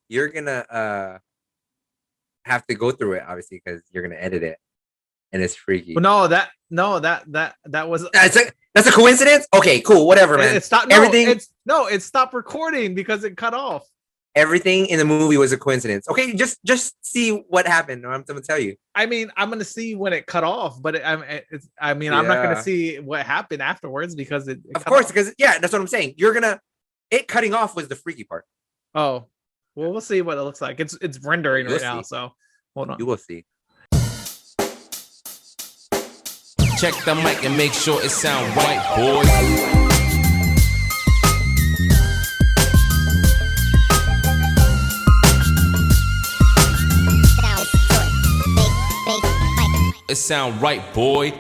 you're gonna have to go through it obviously because you're gonna edit it, and it's freaky. Well, that was that's a coincidence. Okay, cool, whatever, man. It stopped. It stopped recording because it cut off. Everything in the movie was a coincidence. Okay, just see what happened. I'm gonna tell you. I mean, I'm gonna see when it cut off, but I'm not gonna see what happened afterwards because it of course, because that's what I'm saying. It cutting off was the freaky part. Oh, well, we'll see what it looks like. It's rendering right now, so hold on. You will see. Check the mic and make sure it sound right, boys. It sound right, boy.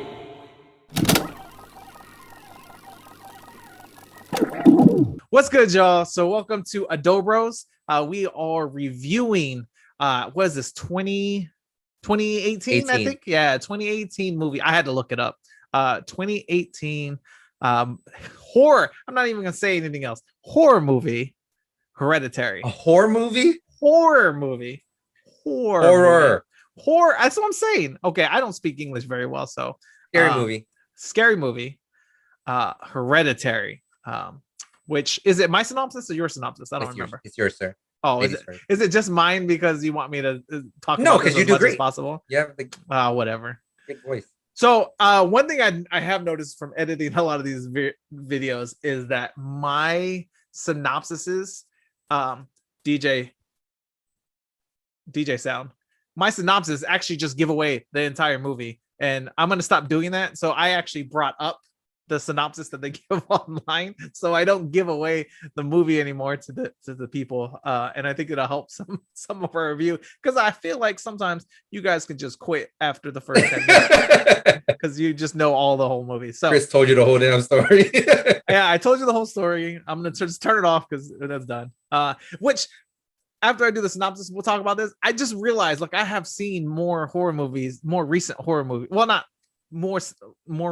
What's good, y'all? So welcome to Adobros. We are reviewing what is this 2018 I think. Yeah, 2018 movie. I had to look it up. 2018 horror. I'm not even gonna say anything else. Horror movie, Hereditary. A horror movie? Horror movie. Horror. That's what I'm saying. Okay, I don't speak English very well, so scary movie. Hereditary. Which is it? My synopsis or your synopsis? I don't remember. It's yours, sir. Oh, is it just mine because you want me to talk? No, because you do great. As possible. Yeah. Whatever. Good voice. So, one thing I have noticed from editing a lot of these videos is that my synopsises, DJ sound, my synopsis actually just give away the entire movie, and I'm gonna stop doing that. So I actually brought up the synopsis that they give online, so I don't give away the movie anymore to the people, and I think it'll help some of our review, because I feel like sometimes you guys can just quit after the first 10 minutes because you just know all the whole movie. So Chris told you the whole damn story. Yeah, I told you the whole story. I'm gonna just turn it off because that's done. Which after I do the synopsis, we'll talk about this. I just realized, like, I have seen more horror movies, more recent horror movies. Well, not more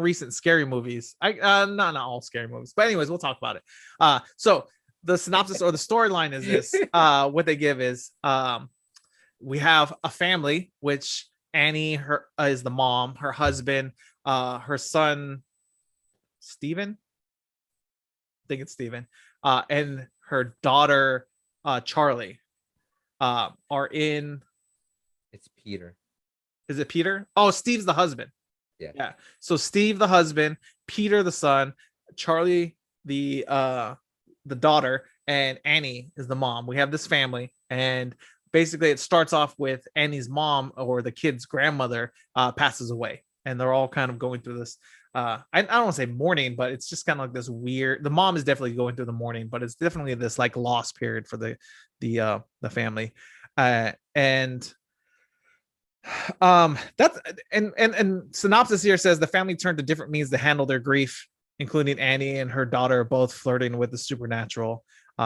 recent scary movies. Not all scary movies, but anyways, we'll talk about it. So the synopsis or the storyline is this. What they give is we have a family, which Annie is the mom, her husband, her son Steven, I think it's Steven, and her daughter Charlie are in. It's Peter. Is it Peter? Oh, Steve's the husband. Yeah. So Steve the husband, Peter the son, Charlie the daughter, and Annie is the mom. We have this family, and basically it starts off with Annie's mom, or the kid's grandmother, passes away, and they're all kind of going through this. I don't want to say mourning, but it's just kind of like this weird. The mom is definitely going through the mourning, but it's definitely this like lost period for the family, and that's and synopsis here says the family turned to different means to handle their grief, including Annie and her daughter both flirting with the supernatural.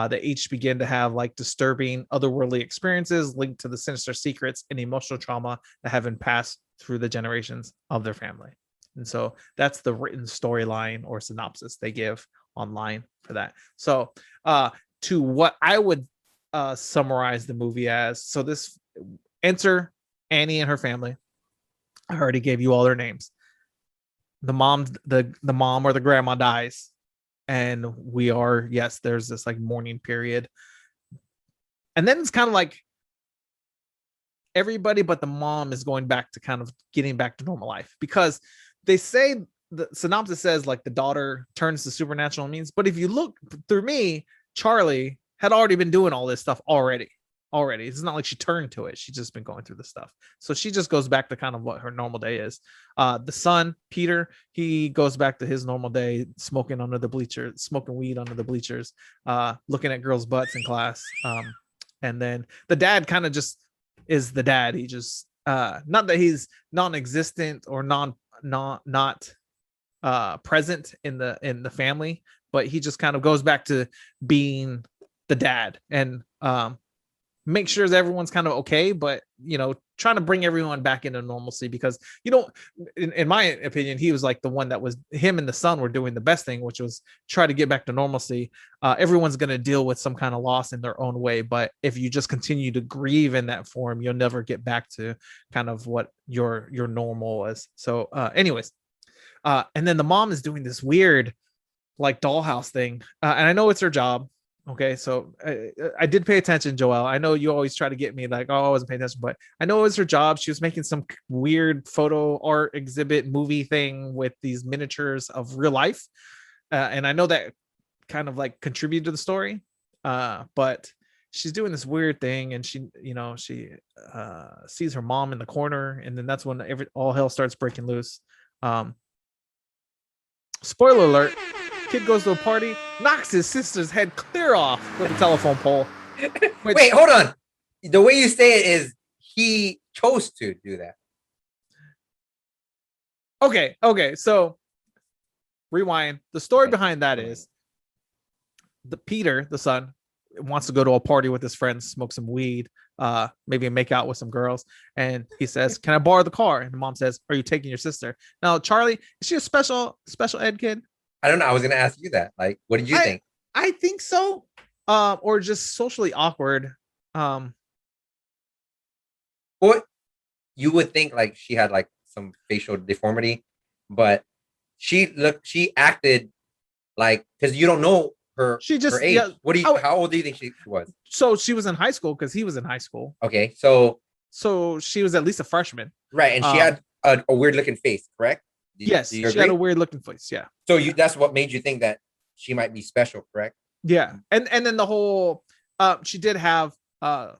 They each begin to have like disturbing otherworldly experiences linked to the sinister secrets and emotional trauma that have been passed through the generations of their family. And so that's the written storyline or synopsis they give online for that. So to what I would summarize the movie as, so this enter Annie and her family. I already gave you all their names. The mom or the grandma dies, and there's this like mourning period, and then it's kind of like everybody but the mom is going back to kind of getting back to normal life, because they say the synopsis says like the daughter turns to supernatural means, but if you look through me, Charlie had already been doing all this stuff already. It's not like she turned to it. She's just been going through the stuff. So she just goes back to kind of what her normal day is. The son, Peter, he goes back to his normal day, smoking weed under the bleachers, looking at girls' butts in class. And then the dad kind of just is the dad. He just, not that he's non-existent or not present in the family, but he just kind of goes back to being the dad. And make sure that everyone's kind of okay, but trying to bring everyone back into normalcy, because in my opinion, he was like the one that was, him and the son were doing the best thing, which was try to get back to normalcy. Everyone's going to deal with some kind of loss in their own way, but if you just continue to grieve in that form, you'll never get back to kind of what your normal is. So anyways, and then the mom is doing this weird like dollhouse thing, and I know it's her job. Okay, so I did pay attention, Joel. I know you always try to get me like, oh, I wasn't paying attention, but I know it was her job. She was making some weird photo art exhibit movie thing with these miniatures of real life, and I know that kind of like contributed to the story. But she's doing this weird thing, and she sees her mom in the corner, and then that's when all hell starts breaking loose. Spoiler alert. Kid goes to a party, knocks his sister's head clear off with a telephone pole. Wait, hold on. The way you say it is he chose to do that. Okay. So rewind. The story behind that is Peter, the son, wants to go to a party with his friends, smoke some weed, maybe make out with some girls. And he says, "Can I borrow the car?" And the mom says, "Are you taking your sister?" Now, Charlie, is she a special ed kid? I don't know. I was going to ask you that. Like, what did you think? I think so. Or just socially awkward. What you would think like she had like some facial deformity, but she acted like, because you don't know her her age. Yeah, how old do you think she was? So she was in high school because he was in high school. Okay, so she was at least a freshman. Right, and she had a weird looking face, correct? Yes, she had a weird looking face. Yeah. So that's what made you think that she might be special, correct? Yeah, and then the whole she did have not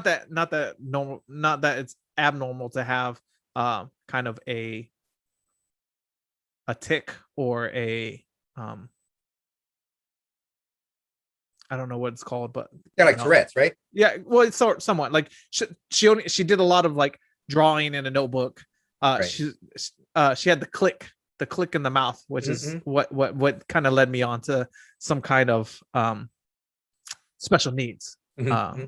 that normal, not that it's abnormal to have kind of a tick or a I don't know what it's called, but yeah, like Tourette's, right? Yeah, well, it's somewhat like she did a lot of like drawing in a notebook. Right. She had the click in the mouth, which is what kind of led me on to some kind of special needs.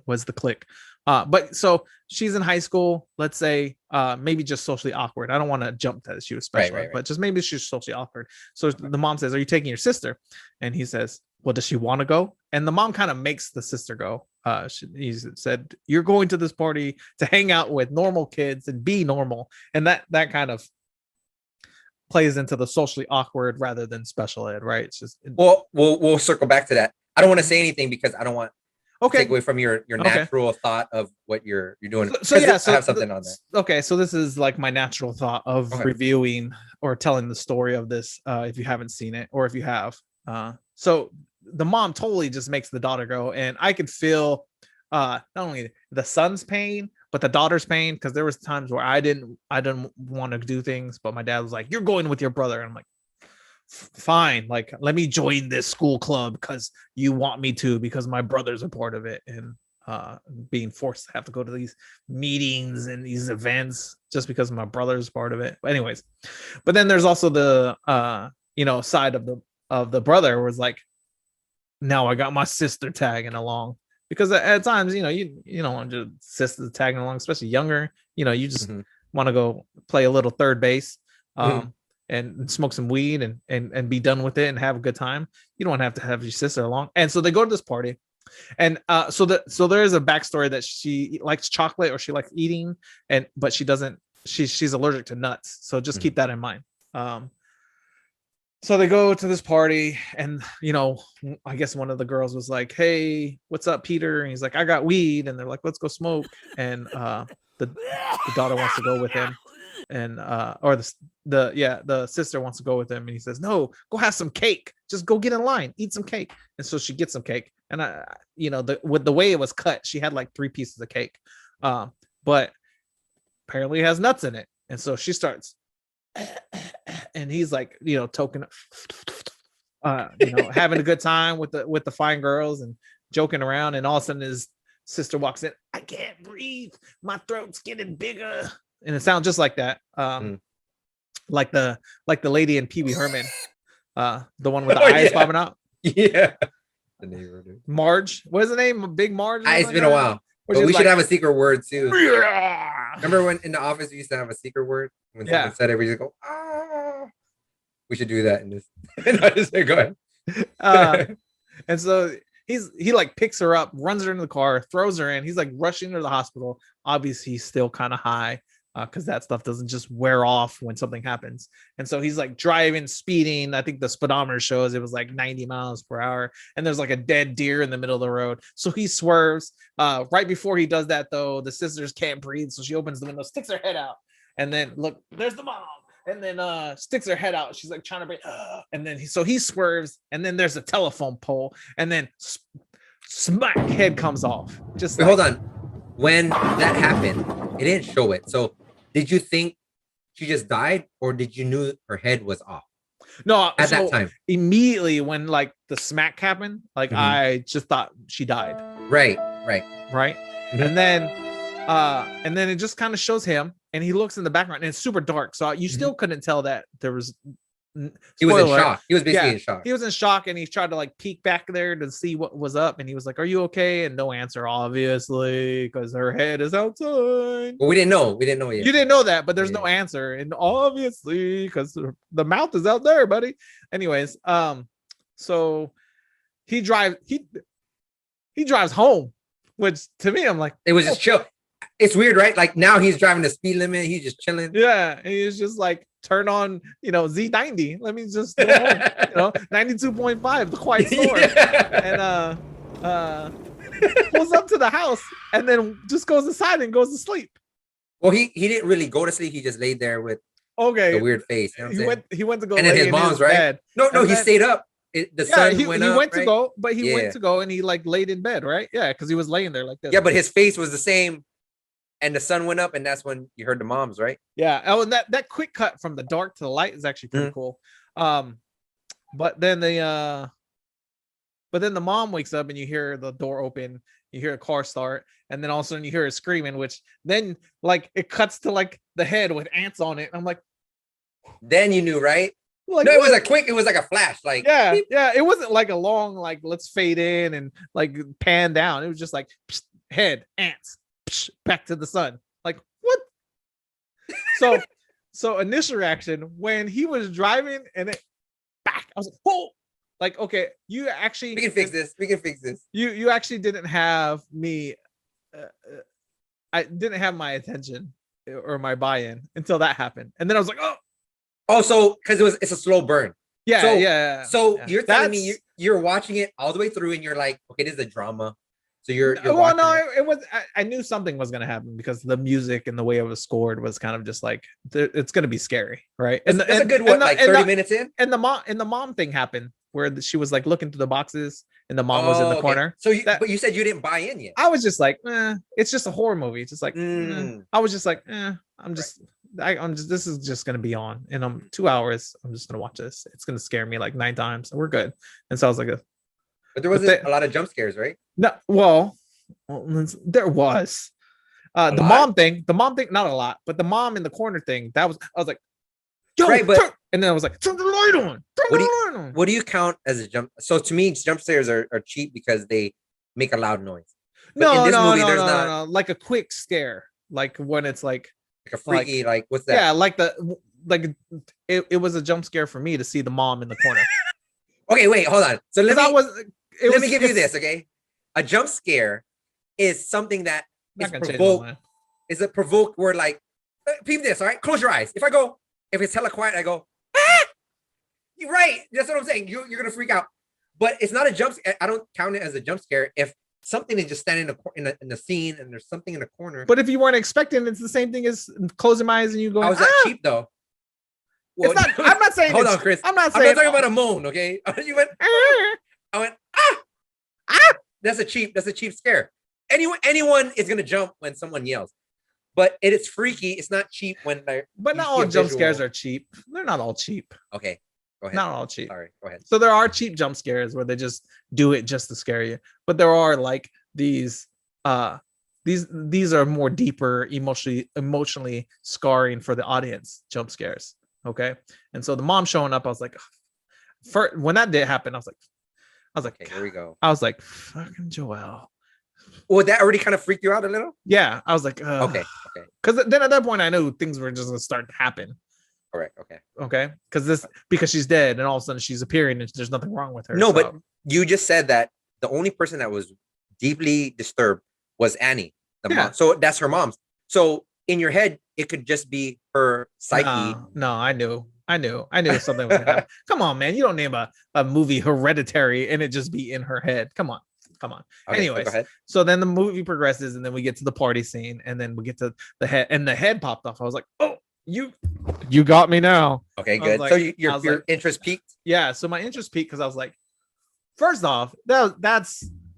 Was the click. But so she's in high school, let's say, maybe just socially awkward. I don't want to jump that she was special, right. But just maybe she's socially awkward. So the mom says, "Are you taking your sister?" And he says, "Well, does she want to go?" And the mom kind of makes the sister go. He said, "You're going to this party to hang out with normal kids and be normal." And that kind of plays into the socially awkward rather than special ed, right? It's just we'll circle back to that. I don't want to say anything because I don't want to take away from your natural thought of what you're doing. So yeah, I have something on that. Okay, so this is like my natural thought of reviewing or telling the story of this. If you haven't seen it, or if you have, so the mom totally just makes the daughter go, and I could feel not only the son's pain but the daughter's pain, because there was times where I didn't want to do things, but my dad was like, "You're going with your brother," and I'm like, "Fine, like let me join this school club because you want me to, because my brother's a part of it," and being forced to have to go to these meetings and these events just because my brother's part of it. But anyways, but then there's also the side of the brother was like, now I got my sister tagging along, because at times you don't want your sister tagging along, especially younger. You just want to go play a little third base and smoke some weed and be done with it and have a good time. You don't have to have your sister along. And so they go to this party, and so there is a backstory that she likes chocolate, or she likes eating, but she doesn't. She's allergic to nuts, so just keep that in mind. So they go to this party, and I guess one of the girls was like, "Hey, what's up, Peter?" And he's like, "I got weed," and they're like, "Let's go smoke." And the daughter wants to go with him, and or the sister wants to go with him, and he says, "No, go have some cake. Just go get in line, eat some cake." And so she gets some cake, and with the way it was cut, she had like 3 pieces of cake, but apparently it has nuts in it, and so she starts. And he's like, token, having a good time with the fine girls and joking around. And all of a sudden his sister walks in. "I can't breathe. My throat's getting bigger." And it sounds just like that. Like the lady in Pee Wee Herman, the one with the eyes popping out. Yeah. The neighbor, dude. Marge. What is the name? Big Marge? It's been a while. But we should have a secret word too. Remember when in the office we used to have a secret word when someone said it, we just go, ah. We should do that in this. No, just go ahead. And so he like picks her up, runs her into the car, throws her in. He's like rushing her to the hospital. Obviously, he's still kind of high because that stuff doesn't just wear off when something happens. And so he's like driving, speeding. I think the speedometer shows it was like 90 miles per hour. And there's like a dead deer in the middle of the road. So he swerves. Right before he does that, though, the sisters can't breathe. So she opens the window, sticks her head out. And then look, there's the mom. And then sticks her head out. She's like trying to breathe. And then he swerves. And then there's a telephone pole. And then smack, head comes off. Just hold on. When that happened, it didn't show it. So did you think she just died, or did you knew her head was off? No, at that time. Immediately when like the smack happened, like I just thought she died. Right. Mm-hmm. And then it just kind of shows him, and he looks in the background, and it's super dark, so you still couldn't tell that there was. He was in shock. He was basically in shock. He was in shock, and he tried to like peek back there to see what was up, and he was like, "Are you okay?" And no answer, obviously, because her head is outside. Well, we didn't know yet. You didn't know that, but there's no answer, and obviously, because the mouth is out there, buddy. Anyways, so he drives home, which to me, I'm like, it was just chill. It's weird, right? Like now he's driving the speed limit. He's just chilling. Yeah, and he's just like, turn on, Z90. Let me just go home, 92.5, the quiet storm. And pulls up to the house and then just goes inside and goes to sleep. Well, he didn't really go to sleep. He just laid there with a weird face. You know what he went to go, and then his mom's right. Bed. No, he stayed up. The sun went up. He went right? to go, but he went to go and he like laid in bed, right? Yeah, because he was laying there like this. Yeah, but his face was the same. And the sun went up, and that's when you heard the moms, right? Yeah. Oh, and that quick cut from the dark to the light is actually pretty cool. But then the mom wakes up, and you hear the door open, you hear a car start, and then all of a sudden you hear her screaming, which then like it cuts to like the head with ants on it. I'm like, then you knew, right? Like, no, it was like a flash. Like beep. Yeah, it wasn't like a long like let's fade in and like pan down. It was just like head ants. Back to the sun. Like what? So initial reaction when he was driving and it back, I was like, whoa! Like, okay, you actually we can fix this. You actually didn't have me. I didn't have my attention or my buy-in until that happened, and then I was like, oh, so because it's a slow burn. Yeah. So you're telling me you're watching it all the way through, and you're like, okay, this is a drama. So you're well, no, it was. I knew something was going to happen because the music and the way it was scored was kind of just like it's going to be scary, right? And that's a good one, like 30 minutes in. And the mom thing happened where she was like looking through the boxes and the mom was in the corner. So but you said you didn't buy in yet. I was just like, it's just a horror movie. It's just like I was just like, I'm just this is just going to be on, and I'm 2 hours. I'm just going to watch this. It's going to scare me like 9 times. We're good. And so I was like, but there wasn't a lot of jump scares, right? No, well, there was. The mom thing, not a lot, but the mom in the corner thing, I was like, yo, right, and then I was like, turn the light on. What do you count as a jump? So to me, jump scares are cheap because they make a loud noise. But no, like a quick scare, like when it's like a freaky, like what's that? Yeah, it was a jump scare for me to see the mom in the corner. Okay, wait, hold on. So let me give you this, okay? A jump scare is something that is provoked. Is a provoked word like, peep this, all right? Close your eyes. If it's hella quiet, I go, ah! You're right. That's what I'm saying. You're going to freak out. But it's not a jump scare. I don't count it as a jump scare if something is just standing in the scene and there's something in the corner. But if you weren't expecting, it's the same thing as closing my eyes and you going, how is that cheap, though? Well, I'm not saying. Hold on, Chris. I'm not saying. I'm not talking about a moan, okay? You went. I went. Ah. That's a cheap scare. Anyone is gonna jump when someone yells, but it is freaky. It's not cheap when they're. But not all jump scares are cheap. They're not all cheap. Okay, go ahead. Not all cheap. Sorry, go ahead. So there are cheap jump scares where they just do it just to scare you, but there are like these. These are more deeper, emotionally scarring for the audience jump scares. Okay, and so the mom showing up, I was like, when that did happen, I was like, okay, here we go. I was like, fucking Joel, Would that already kind of freak you out a little? Yeah, I was like, okay. Because then at that point, I knew things were just gonna start to happen. Correct. Okay. Because she's dead, and all of a sudden she's appearing, and there's nothing wrong with her. No, but you just said that the only person that was deeply disturbed was Annie, the mom. So that's her mom's. So in your head, it could just be her psyche. No, I knew something was gonna happen. Come on, man. You don't name a movie Hereditary and it just be in her head. Come on. Okay, anyways, so then the movie progresses, and then we get to the party scene, and then we get to the head, and the head popped off. I was like, oh, you got me now. Okay, good. Like, so your interest peaked? Yeah, so my interest peaked because I was like, first off, that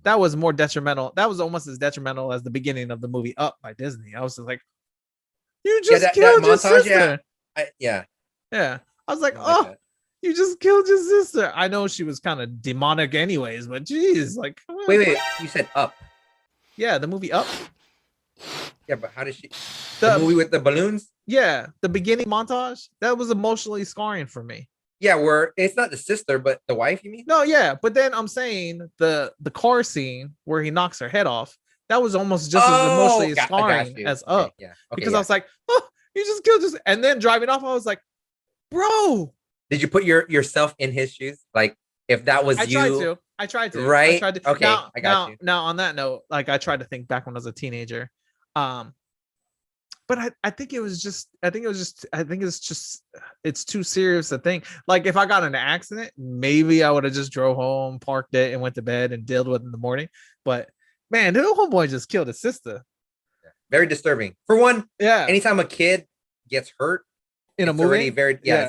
was more detrimental. That was almost as detrimental as the beginning of the movie Up by Disney. I was just like, you just killed your sister. Yeah. I was like, you just killed your sister. I know she was kind of demonic anyways, but geez, like, wait, you said Up? Yeah, the movie Up. Yeah, but how did she? The movie with the balloons? Yeah, the beginning montage, that was emotionally scarring for me. Yeah, where it's not the sister, but the wife, you mean? No, yeah, but then I'm saying the car scene where he knocks her head off, that was almost just as emotionally scarring as Up. Yeah. Because I was like, oh, you just killed this, and then driving off, I was like, bro. Did you put yourself in his shoes? Like, if that was you? I tried to. Right? I tried to. Okay, I got you. Now, on that note, like, I tried to think back when I was a teenager. But I think it's too serious a thing. Like, if I got in an accident, maybe I would have just drove home, parked it, and went to bed and dealt with it in the morning. But man, the homeboy just killed his sister. Very disturbing. For one, anytime a kid gets hurt in a movie, it's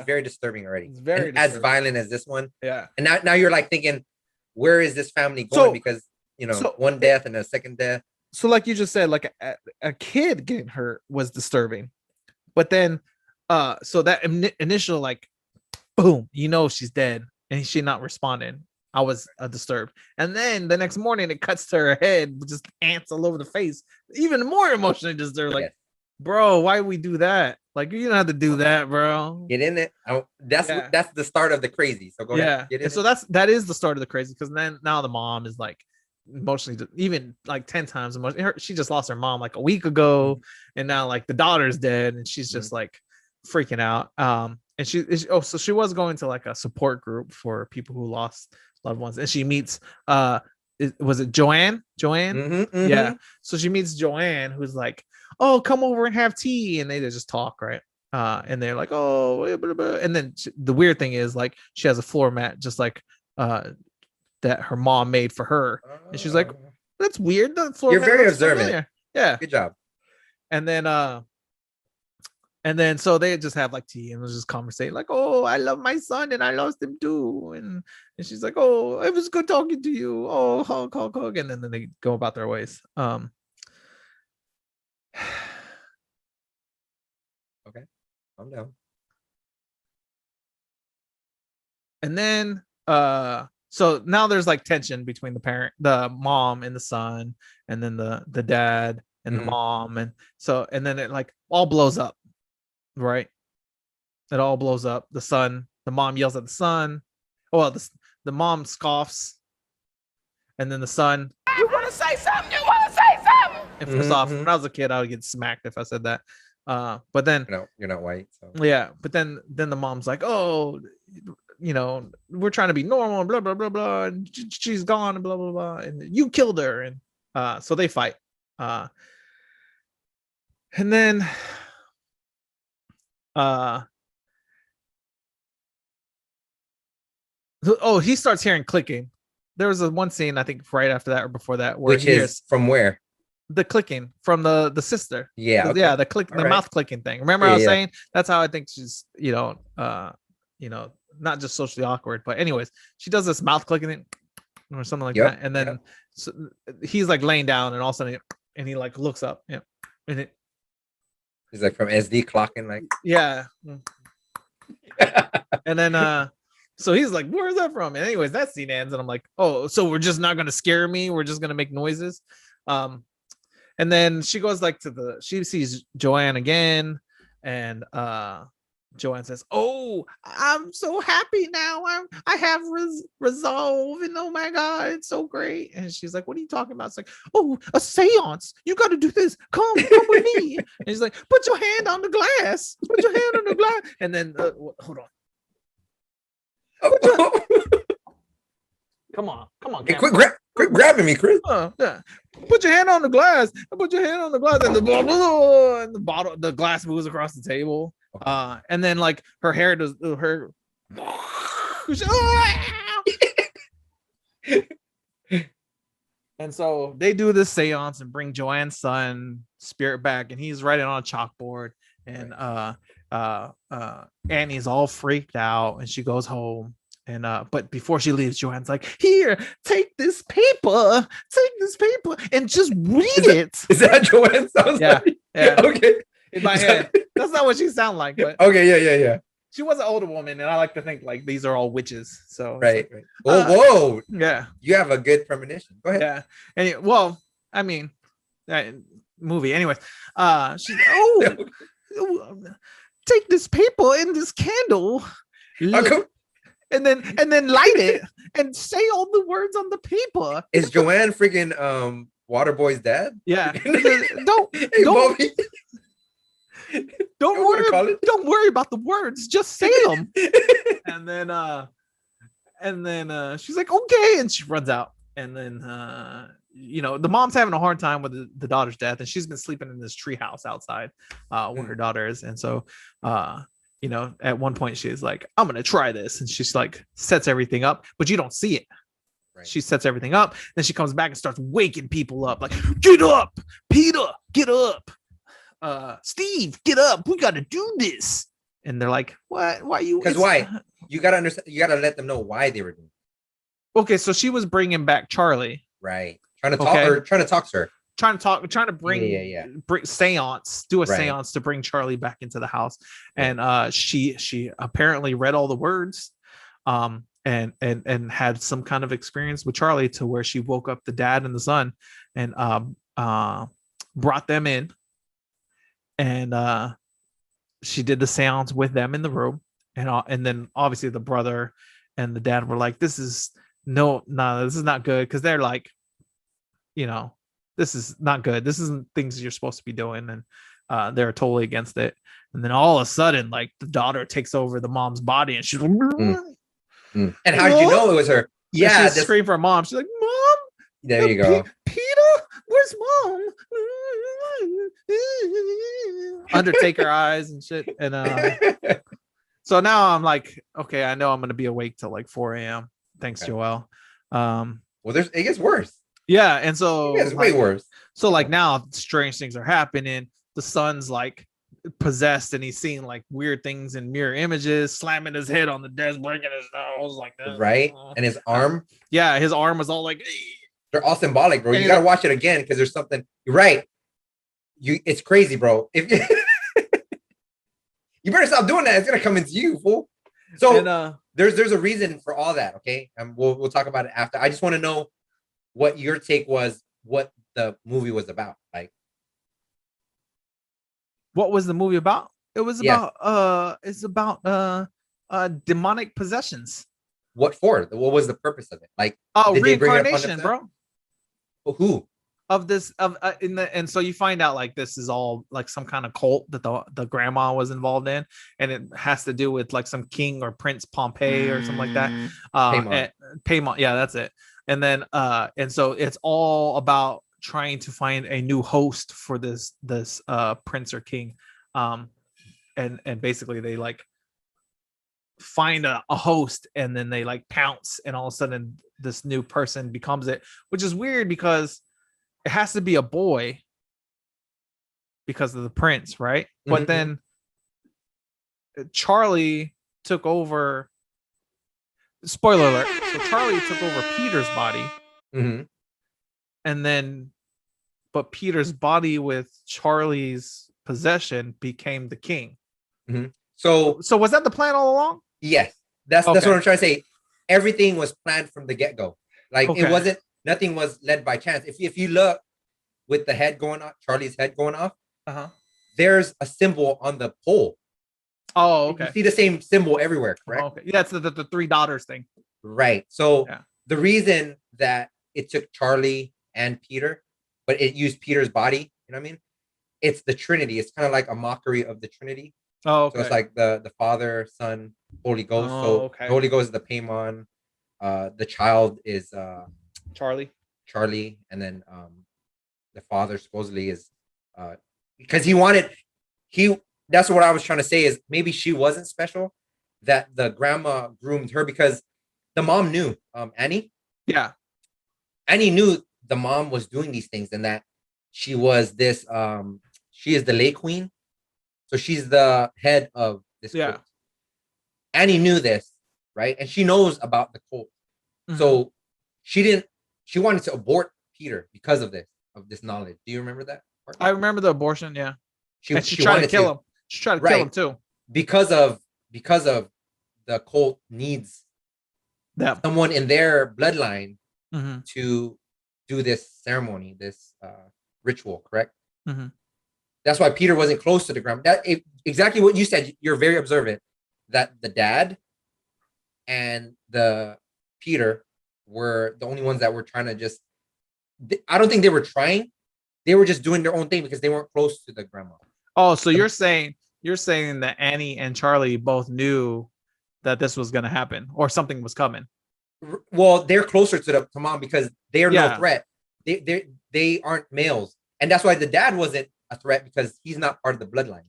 very disturbing already. It's very as violent as this one. Yeah. And now you're like thinking, where is this family going? Because one death and a second death. So like you just said, like a kid getting hurt was disturbing, but then so that initial, like, boom, she's dead and she's not responding, I was disturbed. And then the next morning it cuts to her head, just ants all over the face, even more emotionally disturbed. Like, bro, why we do that? Like, you don't have to do that, bro. Get in it. That's the start of the crazy. So go ahead. Get in and so that is the start of the crazy, because then now the mom is like emotionally, even like 10 times emotionally. She just lost her mom like a week ago, and now like the daughter's dead, and she's just like freaking out. And so she was going to like a support group for people who lost loved ones, and she meets was it Joanne? Mm-hmm. Yeah. So she meets Joanne, who's like, oh, come over and have tea, and they just talk, right? And they're like, oh, blah, blah. And then the weird thing is, like, she has a floor mat just like that her mom made for her, and she's like, that's weird. The floor You're mat very looks observant. familiar. Yeah, good job. And then so they just have like tea and was just conversating, like, oh, I love my son and I lost him too, and she's like, oh, it was good talking to you, oh, hug, and then they go about their ways. Okay, calm down. And then so now there's like tension between the mom and the son, and then the dad and the mom, and then it like all blows up, right? It all blows up. The mom yells at the son. Well, the mom scoffs, and then the son, you want to say something? And first off, when I was a kid, I would get smacked if I said that. But then you're not white, so yeah. But then the mom's like, oh, we're trying to be normal, blah blah blah blah, and she's gone, and blah blah blah, and you killed her, and so they fight. And then he starts hearing clicking. There was one scene, I think right after that or before that, where which is from where? The clicking from the sister. Yeah. Okay. Yeah, the click, the mouth clicking thing. Remember I was saying that's how I think she's, not just socially awkward, but anyways, she does this mouth clicking thing or something like that. And then so he's like laying down, and all of a sudden he like looks up. Yeah. And he's like from SD clocking, like and then so he's like, where's that from? And anyways, that scene ends, and I'm like, oh, so we're just not gonna scare me, we're just gonna make noises. And then she goes like she sees Joanne again, and Joanne says, "Oh, I'm so happy now. I have resolve, and oh my god, it's so great." And she's like, "What are you talking about?" It's like, "Oh, a seance. You got to do this. Come with me." And he's like, "Put your hand on the glass. Put your hand on the glass." And then, hold on. Come on. Hey, quit grabbing me, Chris. Yeah. Put your hand on the glass. Put your hand on the glass, and the bottle, the glass moves across the table. And then like her hair does her. And so they do this seance and bring Joanne's son spirit back, and he's writing on a chalkboard. And Annie's all freaked out, and she goes home. And but before she leaves, Joanne's like, "Here, take this paper, and just read it." Is that Joanne sounds like? Yeah. Okay. In my head, that's not what she sounds like. But okay, yeah. She was an older woman, and I like to think like these are all witches. So right. Whoa. Yeah. You have a good premonition. Go ahead. Yeah. And well, I mean, that movie. Anyways, she's take this paper and this candle. And then light it and say all the words on the paper. Is Joanne freaking Waterboy's dad? Yeah. Don't worry about the words. Just say them. and then she's like, "Okay," and she runs out. And then the mom's having a hard time with the daughter's death, and she's been sleeping in this tree house outside where her daughter is. And so at one point she's like, "I'm gonna try this," and she's like sets everything up, but you don't see it. Right. She sets everything up, then she comes back and starts waking people up, like, "Get up, Peter, get up, Steve, get up, we gotta do this." And they're like, "What? Why you?" Because why? You gotta understand. You gotta let them know why they were doing it. Okay, so she was bringing back Charlie, right? Trying to talk to her. Trying to bring seance, do a seance to bring Charlie back into the house. And she apparently read all the words and had some kind of experience with Charlie to where she woke up the dad and the son and brought them in, and she did the seance with them in the room. And then obviously the brother and the dad were like, this is not good, because they're like, this is not good. This isn't things you're supposed to be doing. And they're totally against it. And then all of a sudden, like, the daughter takes over the mom's body, and she's like, And how did you know it was her? Yeah, she screamed for her mom. She's like, "Mom, there you go. Peter, where's mom?" Undertaker eyes and shit. And so now I'm like, okay, I know I'm gonna be awake till like 4 a.m. Thanks, Joelle. Well, it gets worse. Yeah, and so it's way worse. So like now strange things are happening. The son's like possessed, and he's seeing like weird things in mirror images, slamming his head on the desk, breaking his nose like that. Right. And his arm. Yeah, his arm was all like. They're all symbolic, bro. You gotta watch it again because there's something. You're right. It's crazy, bro. If you better stop doing that, it's gonna come into you, fool. So there's a reason for all that. Okay, we'll talk about it after. I just want to know what your take was, what the movie was about. Like, what was the movie about? It was about it's about demonic possessions. What for? What was the purpose of it? Like, reincarnation, bro. Who? Of this and so you find out like this is all like some kind of cult that the grandma was involved in, and it has to do with like some king or Prince Pompey or something like that. Paymont, yeah, that's it. And then and so it's all about trying to find a new host for this prince or king, and basically they like find a host, and then they like pounce, and all of a sudden this new person becomes it, which is weird because it has to be a boy because of the prince, right? Mm-hmm. But then Charlie took over. Spoiler alert. So Charlie took over Peter's body. Mm-hmm. And then, but Peter's body with Charlie's possession became the king. Mm-hmm. So was that the plan all along? Yes. That's what I'm trying to say. Everything was planned from the get-go. Like, it wasn't, nothing was led by chance. If you look with the head going off, Charlie's head going off, there's a symbol on the pole Oh, okay. You see the same symbol everywhere, correct? Okay. Yeah, it's the three daughters thing. Right. So the reason that it took Charlie and Peter, but it used Peter's body, you know what I mean? It's the Trinity. It's kind of like a mockery of the Trinity. Oh, okay. So it's like the Father, Son, Holy Ghost. So the Holy Ghost is the Paimon. The child is Charlie, and then the father supposedly is because he that's what I was trying to say is maybe she wasn't special, that the grandma groomed her because the mom knew Annie. Yeah. Annie knew the mom was doing these things and that she was this she is the lay queen. So she's the head of this cult. Annie knew this, right? And she knows about the cult. Mm-hmm. So she wanted to abort Peter because of this knowledge. Do you remember that part? I remember the abortion, yeah. She tried to kill him. She tried to kill him too. Because of the cult needs someone in their bloodline to do this ceremony, this ritual, correct? Mm-hmm. That's why Peter wasn't close to the grandma. Exactly what you said. You're very observant that the dad and the Peter were the only ones that were trying to just. I don't think they were trying. They were just doing their own thing because they weren't close to the grandma. Oh, so you're saying that Annie and Charlie both knew that this was going to happen or something was coming. Well, they're closer to mom because they are no threat. They aren't males, and that's why the dad wasn't a threat because he's not part of the bloodline.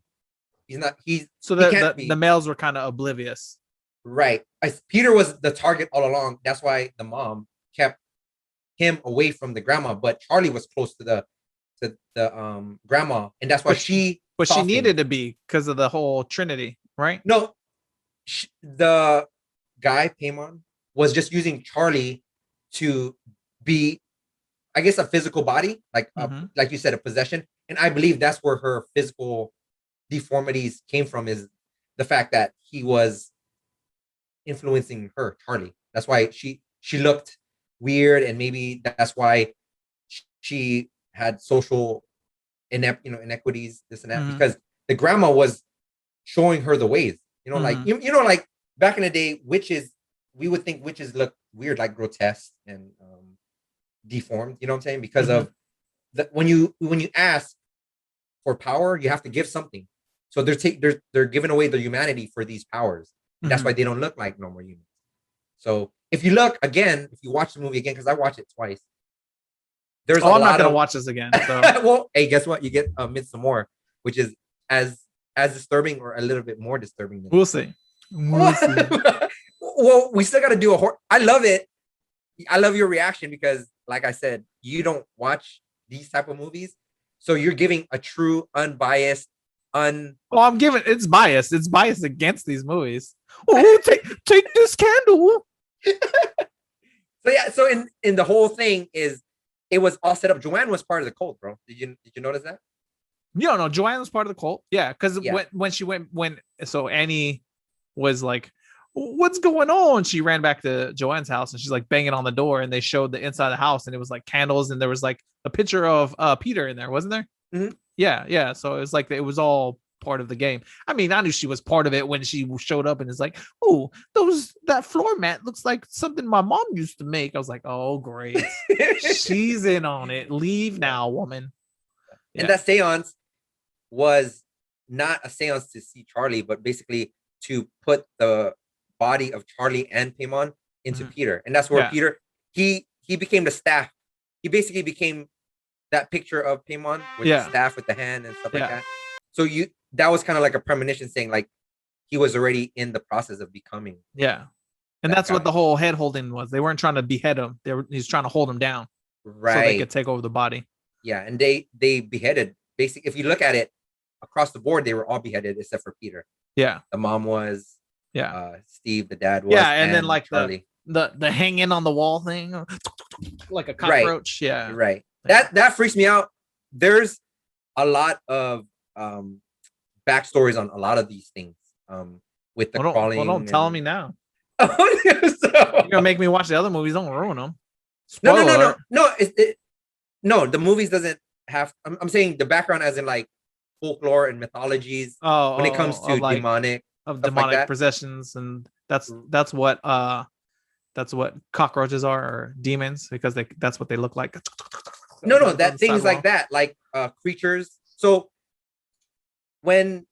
The males were kind of oblivious, right? Peter was the target all along. That's why the mom kept him away from the grandma, but Charlie was close to the grandma, and that's why she needed to be because of the whole Trinity, right? No, the guy Paimon was just using Charlie to be, I guess, a physical body, like like you said, a possession. And I believe that's where her physical deformities came from, is the fact that he was influencing her, Charlie. That's why she looked weird, and maybe that's why she had social inequities, this and that, because the grandma was showing her the ways. Like like back in the day, witches, we would think witches look weird, like grotesque and deformed. You know what I'm saying? Because of when you ask for power, you have to give something. So they're giving away their humanity for these powers. And that's why they don't look like normal humans. So if you look again, if you watch the movie again, because I watched it twice. I'm not gonna watch this again. So. Well, hey, guess what? You get Midsommar, which is as disturbing or a little bit more disturbing. We'll see. Well, we still got to do I love it. I love your reaction because, like I said, you don't watch these type of movies, so you're giving a true, unbiased, Well, I'm giving it's biased. It's biased against these movies. Oh, take this candle. So yeah, so in the whole thing is it was all set up. Joanne was part of the cult, bro. Did you notice that? No, Joanne was part of the cult. Yeah, because when Annie was like, what's going on? She ran back to Joanne's house and she's like banging on the door, and they showed the inside of the house, and it was like candles, and there was like a picture of Peter in there, wasn't there? Mm-hmm. Yeah. So it was like it was all part of the game. I mean, I knew she was part of it when she showed up and it's like, oh, that floor mat looks like something my mom used to make. I was like, oh, great. She's in on it. Leave now, woman. Yeah. And that seance was not a seance to see Charlie, but basically to put the body of Charlie and Paimon into Peter. And that's where Peter, he became the staff. He basically became that picture of Paimon with the staff with the hand and stuff like that. So that was kind of like a premonition saying like he was already in the process of becoming. Yeah. And that's what the whole head holding was. They weren't trying to behead him. He's trying to hold him down. Right. So they could take over the body. Yeah. And they beheaded. Basically, if you look at it across the board, they were all beheaded except for Peter. Yeah. The mom was. Yeah. Steve, the dad was. Yeah. And then like Charlie. the hanging on the wall thing, like a cockroach. Right. Yeah. Right. That freaks me out. There's a lot of backstories on a lot of these things. With the crawling. Well, don't tell me now. You're gonna make me watch the other movies. Don't ruin them. No. No, the movies doesn't have. I'm saying the background, as in like folklore and mythologies. When it comes to like, demonic of demonic possessions, and that's what cockroaches are, or demons, because that's what they look like. No, that things like that, like creatures. So when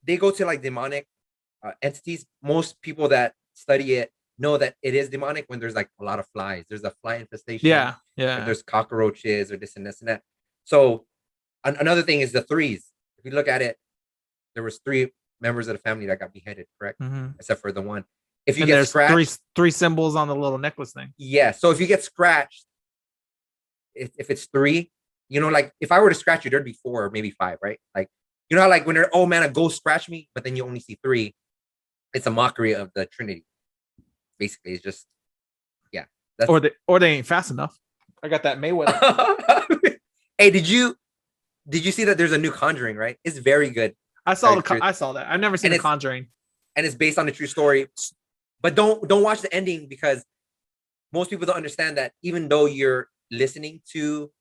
they go to like demonic entities, most people that study it know that it is demonic when there's like a lot of flies. There's a fly infestation. Yeah. Or there's cockroaches or this and this and that. So another thing is the threes. If you look at it, there was 3 members of the family that got beheaded, correct? Except for the one. If you get scratched, three symbols on the little necklace thing. Yeah. So if you get scratched, if it's 3, you know, like if I were to scratch you, there'd be 4 or maybe 5, right? Like, you know how like when they're, oh man, a ghost scratched me, but then you only see 3. It's a mockery of the Trinity. Basically, it's just, yeah. Or they ain't fast enough. I got that Mayweather. Hey, did you see that there's a new Conjuring, right? It's very good. I saw that. I've never seen The Conjuring. And it's based on a true story. But don't watch the ending, because most people don't understand that even though you're listening to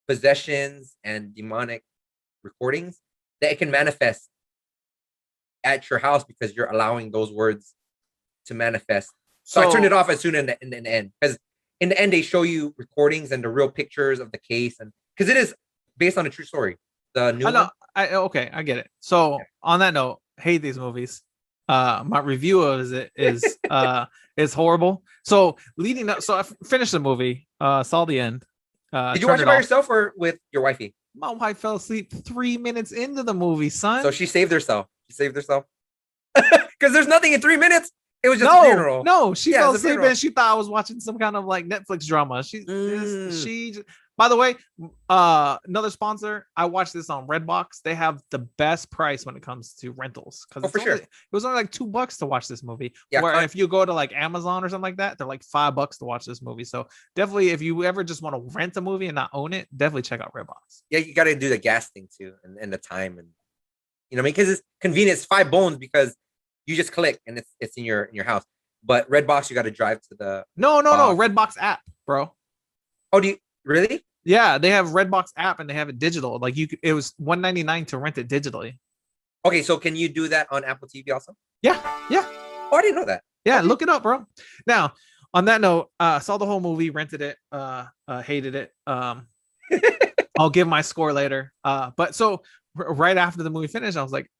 possessions and demonic recordings, that it can manifest at your house because you're allowing those words to manifest. So I turned it off as soon in the end, because in the end they show you recordings and the real pictures of the case, and because it is based on a true story. The new one. I get it. So on that note, hate these movies. My review of it is horrible. So leading up, so I finished the movie, saw the end. Did you watch it by yourself or with your wifey? My wife fell asleep 3 minutes into the movie, son. So she saved herself. Because there's nothing in 3 minutes. It was just a funeral. No, she fell asleep and she thought I was watching some kind of like Netflix drama. She by the way, another sponsor. I watched this on Redbox. They have the best price when it comes to rentals. Because it was only like $2 to watch this movie. Yeah, where if you go to like Amazon or something like that, they're like $5 to watch this movie. So definitely, if you ever just want to rent a movie and not own it, definitely check out Redbox. Yeah, you got to do the gas thing too, and the time, and you know what I mean, because it's convenient. It's 5 bones because you just click and it's in your house. But Redbox, you got to drive to the no Redbox app, bro. Oh, do you really? Yeah, they have Redbox app and they have it digital. Like it was $199 to rent it digitally. Okay, so can you do that on Apple TV also? Yeah. Oh, I didn't know that. Yeah, look it up, bro. Now, on that note, saw the whole movie, rented it, hated it. I'll give my score later. But so right after the movie finished, I was like,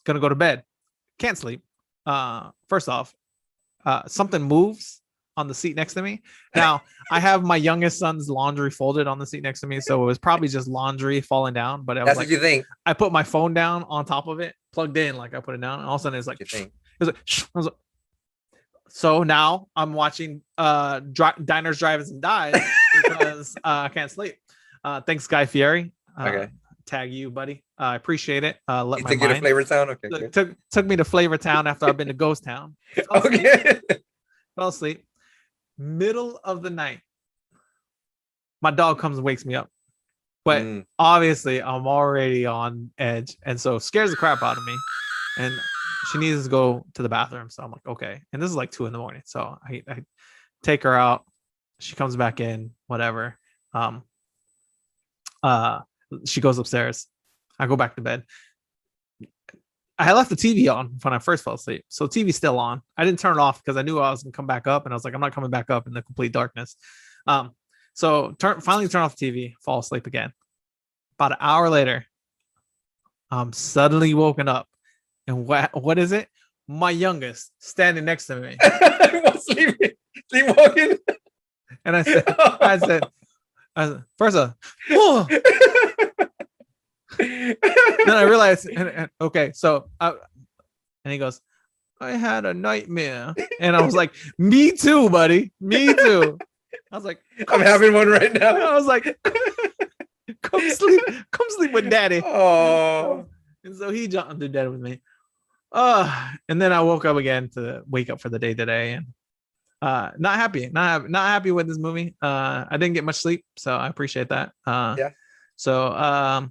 gonna go to bed. Can't sleep. First off, something moves on the seat next to me. Now, I have my youngest son's laundry folded on the seat next to me, so it was probably just laundry falling down. But that's like, what you think. I put my phone down on top of it, plugged in, like I put it down, and all of a sudden it's like, so now I'm watching Diners, Drive-Ins, and Dives because I can't sleep. Thanks, Guy Fieri. Okay. Tag you, buddy. I appreciate it. Let my mind. To Flavor Town. Okay. Took me to Flavor Town after I've been to Ghost Town. Fell asleep. Middle of the night. My dog comes and wakes me up. But obviously I'm already on edge. And so scares the crap out of me. And she needs to go to the bathroom. So I'm like, okay. And this is like 2 a.m. So I take her out. She comes back in, whatever. She goes upstairs. I go back to bed. I had left the TV on when I first fell asleep. So TV's still on. I didn't turn it off because I knew I was going to come back up. And I was like, I'm not coming back up in the complete darkness. So finally turn off the TV, fall asleep again. About an hour later, I'm suddenly woken up. And what is it? My youngest standing next to me. Sleepwalking. And I said, first off, whoa. Then I realized, okay, so and he goes, I had a nightmare. And I was like, me too, buddy. Me too. I was like, I'm having one right now. I was like, come sleep with daddy. Oh. And so he jumped to bed with me. And then I woke up again to wake up for the day today, and not happy with this movie. I didn't get much sleep, so I appreciate that. So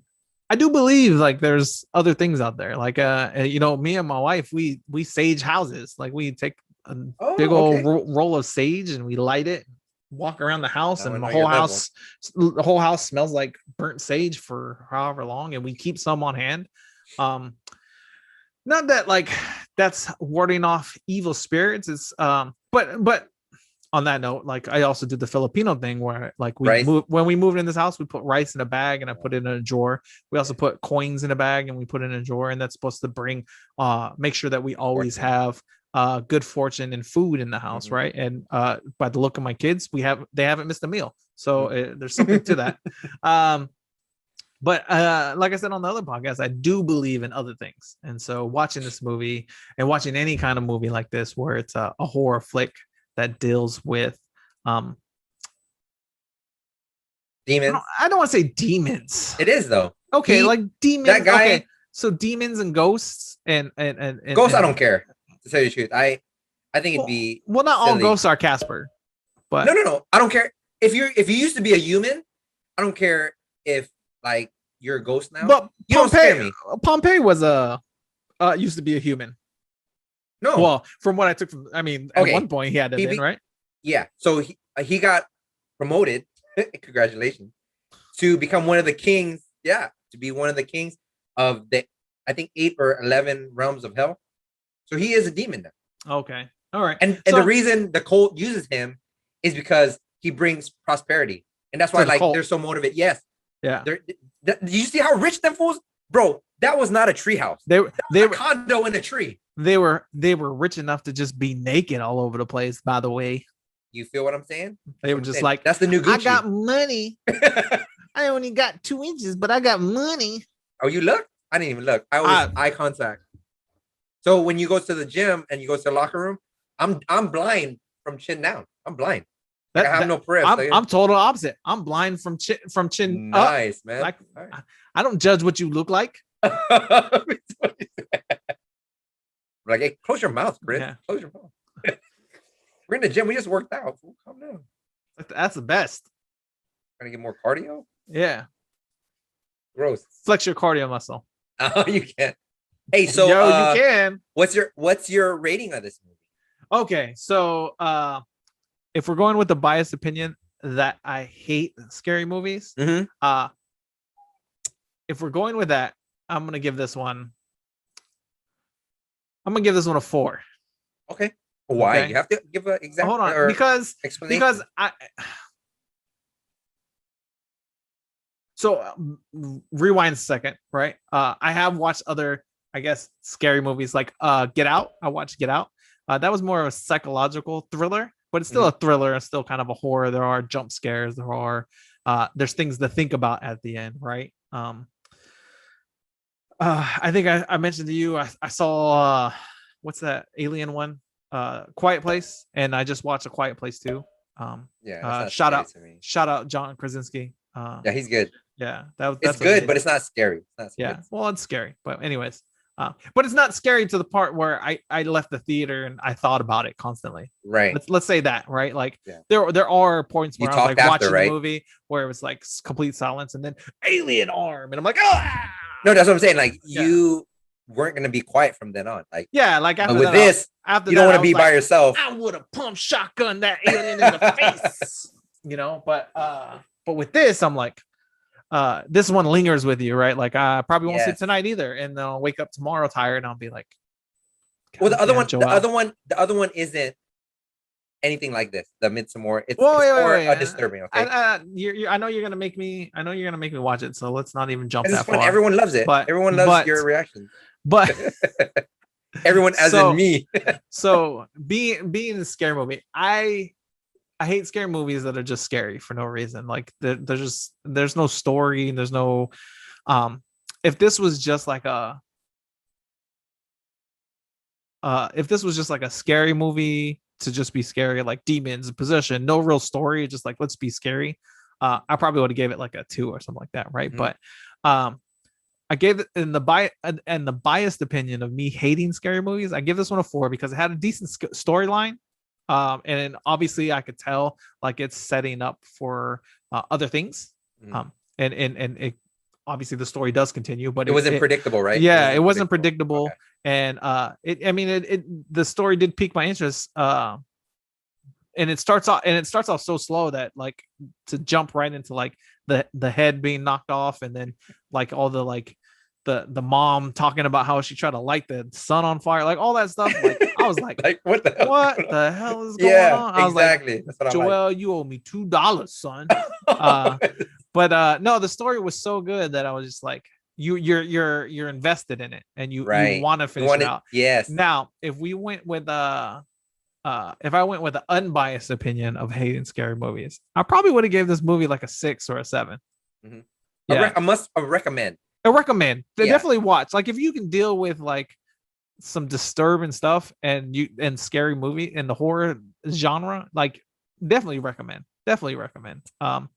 I do believe like there's other things out there. Like me and my wife, we sage houses. Like we take a big old roll of sage and we light it, walk around the house, and the whole house smells like burnt sage for however long, and we keep some on hand. Not that like that's warding off evil spirits. It's but on that note, like I also did the Filipino thing where like when we moved in this house, we put rice in a bag and I put it in a drawer. We also put coins in a bag and we put it in a drawer, and that's supposed to bring make sure that we always have good fortune and food in the house, right? And by the look of my kids, they haven't missed a meal, so there's something to that. But like I said on the other podcast, I do believe in other things, and so watching this movie and watching any kind of movie like this where it's a horror flick that deals with demons. I don't want to say demons. It is though. Okay, like demons. That guy. Okay, so demons and ghosts and ghosts. I don't care. To tell you the truth, I think it'd be not silly. All ghosts are Casper, but no. I don't care if you used to be a human. I don't care if like you're a ghost now. But Pompeii was used to be a human. No. Well, from what I took from, I mean, at one point he had that in, right? Yeah. So he got promoted. Congratulations. To become one of the kings. Yeah. To be one of the kings of I think 8 or 11 realms of hell. So he is a demon now. Okay. All right. And the reason the cult uses him is because he brings prosperity. And that's why like they're so motivated. Yes. Yeah. Do you see how rich them fools? Bro, that was not a tree house. They were a condo in a tree. They were rich enough to just be naked all over the place, by the way. You feel what I'm saying? They were just like, that's the new Gucci. I got money. I only got 2 inches, but I got money. Oh, you look? I didn't even look. I always eye contact. So when you go to the gym and you go to the locker room, I'm blind from chin down. I'm blind. Like I have no press. I'm total opposite. I'm blind from chin nice, up. Man. Like, right. I don't judge what you look like. Like, hey, close your mouth, Chris. Yeah. Close your mouth. We're in the gym. We just worked out. Calm down. That's the best. Trying to get more cardio? Yeah. Gross. Flex your cardio muscle. Oh, you can. Hey, so you can. What's your rating of this movie? Okay, so if we're going with the biased opinion that I hate scary movies, if we're going with that, I'm gonna give this one a 4. Okay. Why? Okay. You have to give an example. Hold on, because rewind a second, right? I have watched other, I guess, scary movies like Get Out. I watched Get Out. That was more of a psychological thriller, but it's still a thriller and still kind of a horror. There are jump scares. There's things to think about at the end, right? I think I mentioned to you, I saw what's that alien one? Quiet Place, and I just watched A Quiet Place too. Shout out John Krasinski. Yeah, he's good. Yeah, that's good, but it's not scary. It's not scary. Yeah, well, it's scary, but anyways, but it's not scary to the part where I left the theater and I thought about it constantly. Right. Let's say that, right? Like there are points where I was like watching the movie where it was like complete silence and then alien arm, and I'm like, oh. No, that's what I'm saying. Like you weren't gonna be quiet from then on. Like after with this, you don't want to be by yourself. I would have pumped shotgun that alien in the face, but with this, I'm like, this one lingers with you, right? Like I probably won't sleep tonight either, and then I'll wake up tomorrow tired, and I'll be like, well, the other one isn't anything like this. The Midsommar, it's more disturbing. Okay, I know you're gonna make me watch it, so let's not even jump that far. Everyone loves it. But everyone loves your reaction. But everyone, as in me. So being in a scary movie, I hate scary movies that are just scary for no reason. Like there's no story. There's no. If this was just like a scary movie to just be scary, like demons, possession, no real story, just like let's be scary, I probably would have gave it like a 2 or something like that, right? But I gave it in the biased opinion of me hating scary movies, I give this one a 4 because it had a decent storyline, and obviously I could tell like it's setting up for other things, and it obviously the story does continue, but it wasn't predictable, right? Yeah, it wasn't predictable. Okay. And the story did pique my interest. And it starts off so slow that like to jump right into like the head being knocked off, and then like all the like the mom talking about how she tried to light the sun on fire, like all that stuff. Like I was like, like what the hell? What the hell is going on? I was exactly. like, That's what Joel, you owe me $2, son. But no, the story was so good that I was just like, you're invested in it, and you want to finish it out. Yes. Now, if we went with if I went with an unbiased opinion of hating scary movies, I probably would have gave this movie like a 6 or a 7. Mm-hmm. Yeah, I recommend. I recommend. Definitely watch. Like if you can deal with like some disturbing stuff and scary movie in the horror genre, like definitely recommend. And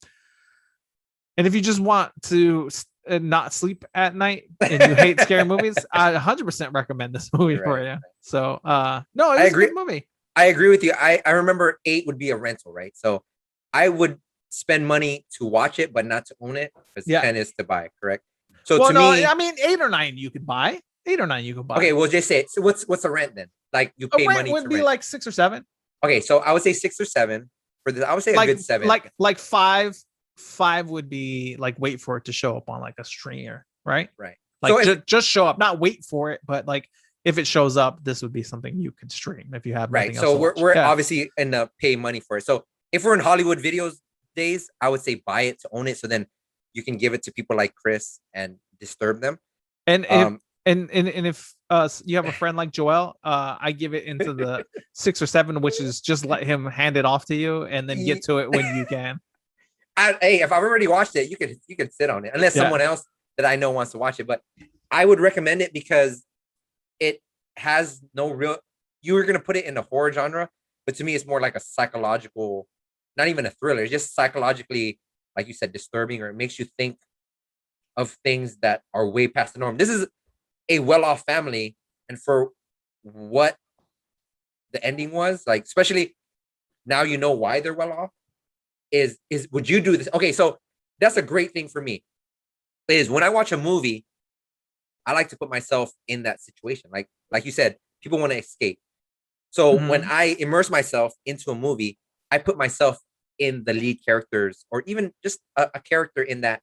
if you just want to not sleep at night and you hate scary movies, I 100% recommend this movie for you. So no, it was a good movie. I agree with you. I remember 8 would be a rental, right? So I would spend money to watch it, but not to own it, because 10 is to buy, correct? So me, I mean 8 or 9 you could buy. 8 or 9 you could buy. Okay, well just say it. So what's the rent then? Like you pay money would to be rent. like 6 or 7. Okay, so I would say 6 or 7 for this. I would say a good 7. Like 5 would be like wait for it to show up on like a streamer, right? Right. Like so just show up, not wait for it, but like if it shows up, this would be something you could stream if you have nothing else. So we're obviously in the pay money for it. So if we're in Hollywood videos days, I would say buy it to own it, so then you can give it to people like Chris and disturb them. And if you have a friend like Joel, I give it into the 6 or 7, which is just let him hand it off to you and then get to it when you can. Hey, if I've already watched it, you can sit on it unless someone else that I know wants to watch it. But I would recommend it because it has no real. You were gonna put it in the horror genre, but to me, it's more like a psychological, not even a thriller. It's just psychologically, like you said, disturbing, or it makes you think of things that are way past the norm. This is a well-off family, and for what the ending was, like, especially now you know why they're well off. Is would you do this? Okay, so that's a great thing for me. Is when I watch a movie, I like to put myself in that situation. Like you said, people want to escape. So when I immerse myself into a movie, I put myself in the lead characters, or even just a character in that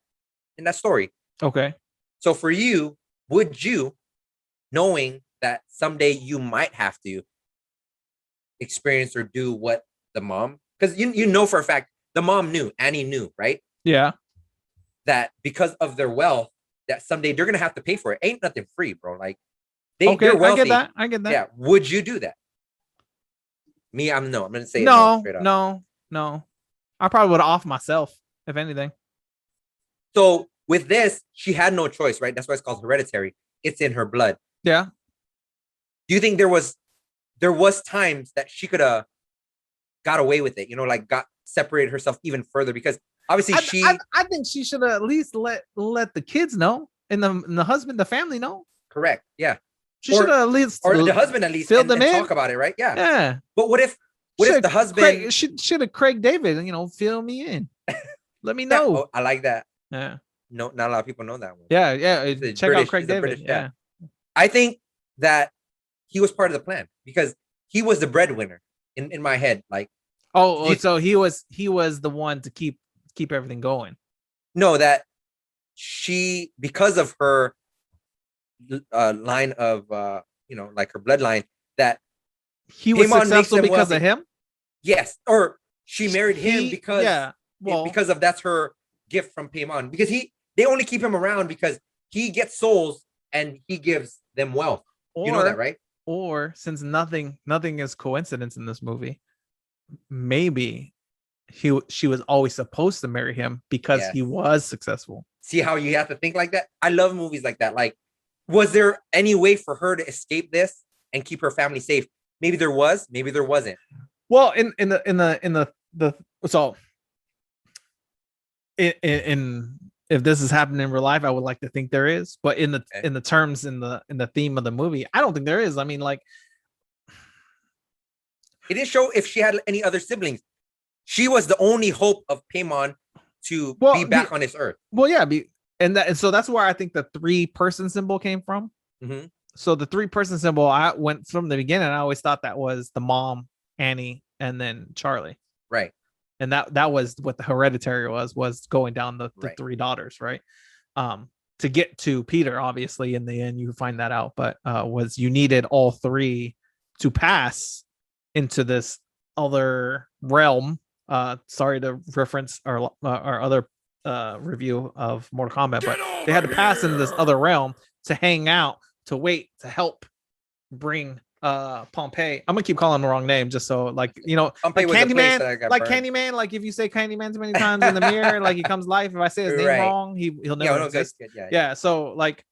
story. Okay. So for you, would you, knowing that someday you might have to experience or do what the mom, because you know for a fact the mom knew, Annie knew, right? Yeah. That because of their wealth, that someday they're gonna have to pay for it. Ain't nothing free, bro. Like they're wealthy. I get that. Yeah. Would you do that? Me, I'm gonna say no, straight up. No. I probably would off myself, if anything. So with this, she had no choice, right? That's why it's called hereditary. It's in her blood. Yeah. Do you think there was times that she could have got away with it? You know, like got separated herself even further, because obviously I think she should have at least let the kids know, and the husband, the family know. Correct. Yeah. She should have at least, or the husband at least, filled them in. Talk about it, right? Yeah. Yeah. But what if the husband should have Craig David, fill me in. Let me know. Oh, I like that. Yeah. No, not a lot of people know that one. Yeah. Check out Craig David. Yeah. I think that he was part of the plan, because he was the breadwinner in my head. Like, so he was the one to keep everything going. No, that she, because of her line of like her bloodline, that he was successful because of him. Yes, or she married him because because of that's her gift from Paimon, because they only keep him around because he gets souls and he gives them wealth. You know that, right? Or since nothing is coincidence in this movie, maybe she was always supposed to marry him because he was successful. See how you have to think like that? I love movies like that. Like, was there any way for her to escape this and keep her family safe? Maybe there was, maybe there wasn't. Well, in if this is happening in real life, I would like to think there is, but in the terms in the theme of the movie, I don't think there is. I mean, like, it didn't show if she had any other siblings. She was the only hope of Paimon to be back on this earth. Well, yeah, and so that's where I think the 3-person symbol came from. Mm-hmm. So the 3-person symbol, I went from the beginning. I always thought that was the mom, Annie, and then Charlie. Right. And that was what the hereditary was going down the 3 daughters, right? to get to Peter. Obviously, in the end, you find that out, but was you needed all three to pass into this other realm. Sorry to reference our other review of Mortal Kombat, but they had to pass into this other realm to hang out, to wait, to help bring Pompeii. I'm gonna keep calling him the wrong name just so like Pompeii like Candyman, like Candyman, like if you say Candyman too many times in the mirror, like he comes to life. If I say his name wrong, he'll never exist. Yeah, so like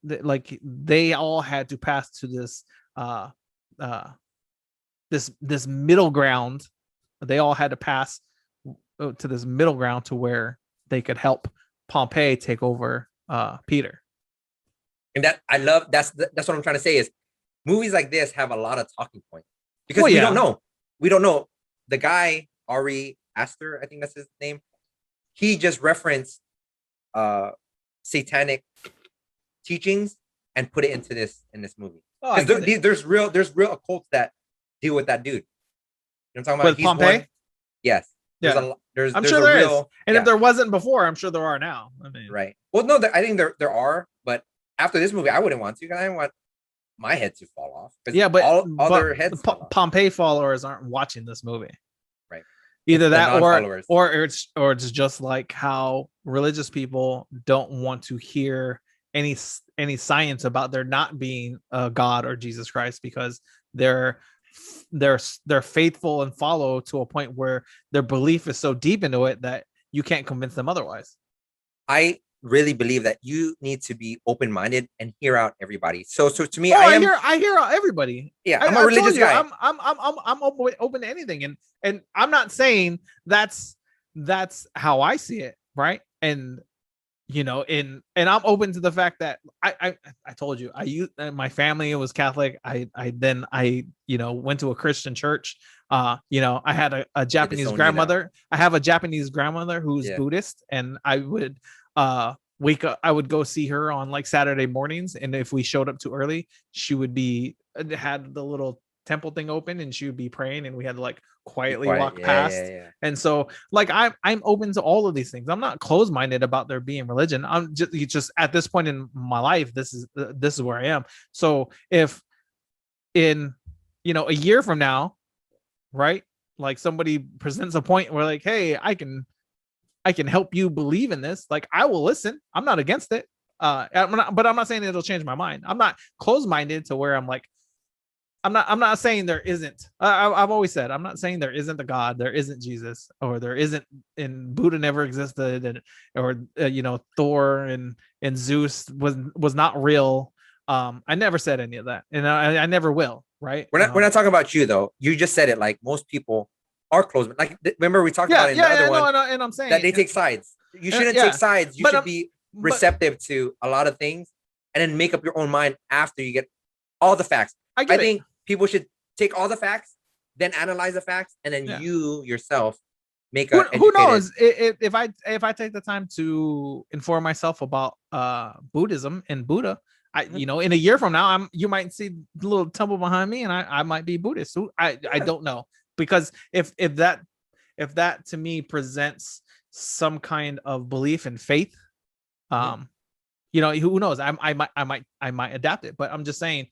like they all had to pass to this this middle ground. They all had to pass to this middle ground to where they could help Pompeii take over Peter. And that I love. That's what I'm trying to say is movies like this have a lot of talking points because we don't know. We don't know. The guy Ari Aster, I think that's his name. He just referenced satanic teachings and put it into this movie. There's real occults that deal with that dude. You know what I'm talking about? With Pompeii? Yes. Yeah. I'm sure there is. And if there wasn't before, I'm sure there are now. I mean, right. Well, no, I think there are, but after this movie, I wouldn't want to because I don't want my head to fall off. Yeah, but all their heads Pompeii followers aren't watching this movie. Right. Either that or it's just like how religious people don't want to hear any science about there not being a God or Jesus Christ because they're faithful and follow to a point where their belief is so deep into it that you can't convince them otherwise. I really believe that you need to be open-minded and hear out everybody. So to me, I hear out everybody. Yeah, I'm a religious guy. I'm open to anything, and I'm not saying that's how I see it, right? And and I'm open to the fact that I told you my family was Catholic. I went to a Christian church. I had a Japanese grandmother. I have a Japanese grandmother who's Buddhist, and I would wake up. I would go see her on like Saturday mornings, and if we showed up too early, she would had the little temple thing open, and she would be praying, and we had to like quietly walk past. And so like I'm open to all of these things. I'm not closed-minded about there being religion. I'm just at this point in my life, this is where I am. So if in a year from now, right, like somebody presents a point where like, hey, I can help you believe in this, like I will listen. I'm not against it. But I'm not saying it'll change my mind. I'm not closed-minded to where I'm like, I'm not saying there isn't. I've always said I'm not saying there isn't a God, there isn't Jesus, or there isn't, and Buddha never existed, or Thor and Zeus was not real. I never said any of that, and I never will. Right? We're not talking about you though. You just said it. Like most people are closed. Like remember we talked about it in the other one. And I'm saying that they take sides. You shouldn't take sides. You should be receptive to a lot of things, and then make up your own mind after you get all the facts. I think people should take all the facts, then analyze the facts, and then you yourself make a. Who knows if I take the time to inform myself about Buddhism and Buddha, in a year from now, you might see a little temple behind me, and I might be Buddhist. I don't know, because if that to me presents some kind of belief and faith, who knows? I might adapt it, but I'm just saying,